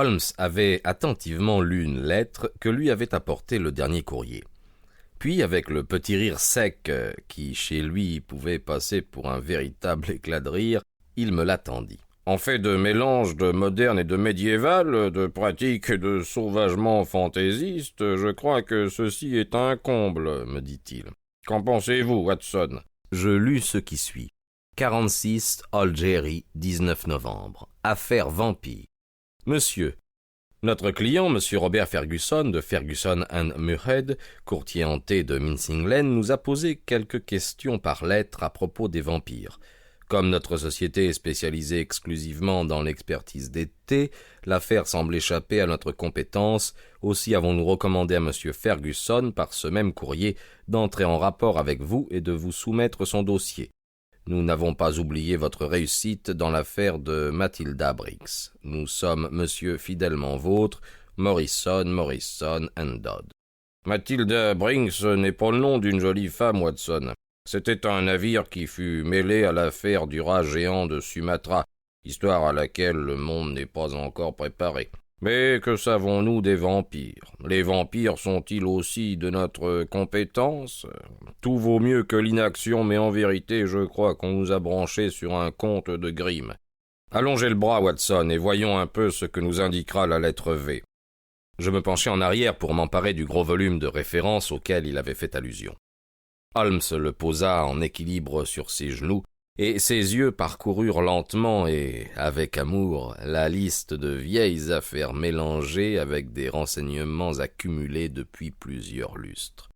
Holmes avait attentivement lu une lettre que lui avait apportée le dernier courrier. Puis, avec le petit rire sec qui, chez lui, pouvait passer pour un véritable éclat de rire, il me l'attendit. En fait de mélange de moderne et de médiéval, de pratique et de sauvagement fantaisiste, je crois que ceci est un comble, me dit-il. Qu'en pensez-vous, Watson? Je lus ce qui suit. 46 Algérie, 19 novembre. Affaire vampire. Monsieur, notre client, M. Robert Fergusson de Fergusson & Muirhead, courtier en thé de Mincing Lane, nous a posé quelques questions par lettre à propos des vampires. Comme notre société est spécialisée exclusivement dans l'expertise des thés, l'affaire semble échapper à notre compétence. Aussi avons-nous recommandé à M. Fergusson, par ce même courrier, d'entrer en rapport avec vous et de vous soumettre son dossier. Nous n'avons pas oublié votre réussite dans l'affaire de Matilda Briggs. Nous sommes, monsieur, fidèlement vôtre, Morrison and Dodd. Matilda Briggs n'est pas le nom d'une jolie femme, Watson. C'était un navire qui fut mêlé à l'affaire du rat géant de Sumatra, histoire à laquelle le monde n'est pas encore préparé. Mais que savons-nous des vampires? Les vampires sont-ils aussi de notre compétence? Tout vaut mieux que l'inaction, mais en vérité, je crois qu'on nous a branchés sur un conte de Grimm. Allongez le bras, Watson, et voyons un peu ce que nous indiquera la lettre V. Je me penchai en arrière pour m'emparer du gros volume de références auquel il avait fait allusion. Holmes le posa en équilibre sur ses genoux, et ses yeux parcoururent lentement et avec amour la liste de vieilles affaires mélangées avec des renseignements accumulés depuis plusieurs lustres.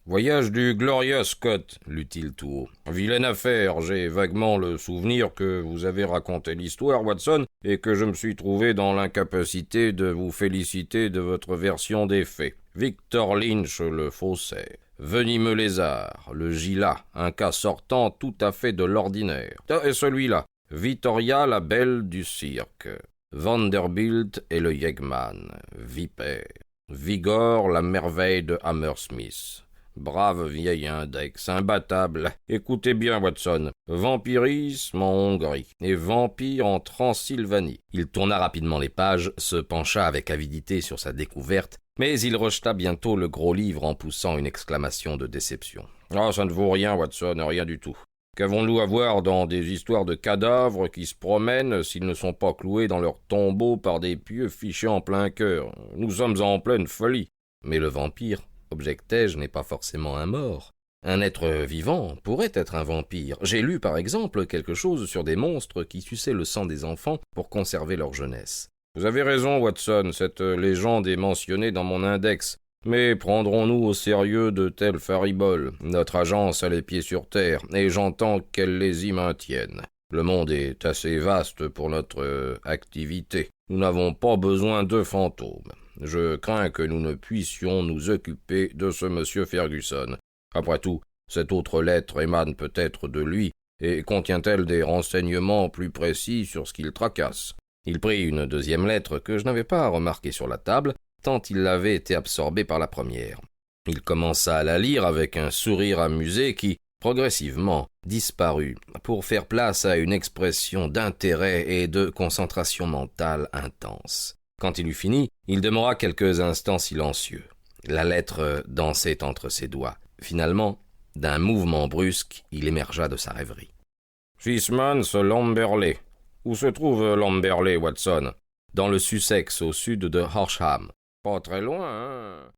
Voyage du Gloria Scott, lut-il tout haut. Vilaine affaire, j'ai vaguement le souvenir que vous avez raconté l'histoire, Watson, et que je me suis trouvé dans l'incapacité de vous féliciter de votre version des faits. Victor Lynch, le faussaire. Venimeux lézard, le Gila, un cas sortant tout à fait de l'ordinaire. Et celui-là, Vittoria, la belle du cirque. Vanderbilt et le Yeggman, vipère. Vigor, la merveille de Hammersmith. Brave vieil index, imbattable. Écoutez bien, Watson. Vampirisme en Hongrie et vampire en Transylvanie. Il tourna rapidement les pages, se pencha avec avidité sur sa découverte, mais il rejeta bientôt le gros livre en poussant une exclamation de déception. « Ah, ça ne vaut rien, Watson, rien du tout. Qu'avons-nous à voir dans des histoires de cadavres qui se promènent s'ils ne sont pas cloués dans leur tombeau par des pieux fichés en plein cœur? Nous sommes en pleine folie. » Mais le vampire, objectai-je, n'est pas forcément un mort. Un être vivant pourrait être un vampire. J'ai lu, par exemple, quelque chose sur des monstres qui suçaient le sang des enfants pour conserver leur jeunesse. Vous avez raison, Watson, cette légende est mentionnée dans mon index. Mais prendrons-nous au sérieux de telles fariboles? Notre agence a les pieds sur terre, et j'entends qu'elle les y maintienne. Le monde est assez vaste pour notre activité. Nous n'avons pas besoin de fantômes. Je crains que nous ne puissions nous occuper de ce monsieur Fergusson. Après tout, cette autre lettre émane peut-être de lui, et contient-elle des renseignements plus précis sur ce qu'il tracasse? Il prit une deuxième lettre que je n'avais pas remarquée sur la table, tant il avait été absorbé par la première. Il commença à la lire avec un sourire amusé qui, progressivement, disparut pour faire place à une expression d'intérêt et de concentration mentale intense. Quand il eut fini, il demeura quelques instants silencieux. La lettre dansait entre ses doigts. Finalement, d'un mouvement brusque, il émergea de sa rêverie. « Fishman's Lamberley. Où se trouve Lamberley, Watson? » Dans le Sussex, au sud de Horsham. Pas très loin, hein?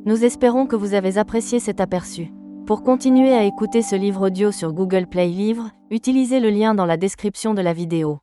Nous espérons que vous avez apprécié cet aperçu. Pour continuer à écouter ce livre audio sur Google Play Livres, utilisez le lien dans la description de la vidéo.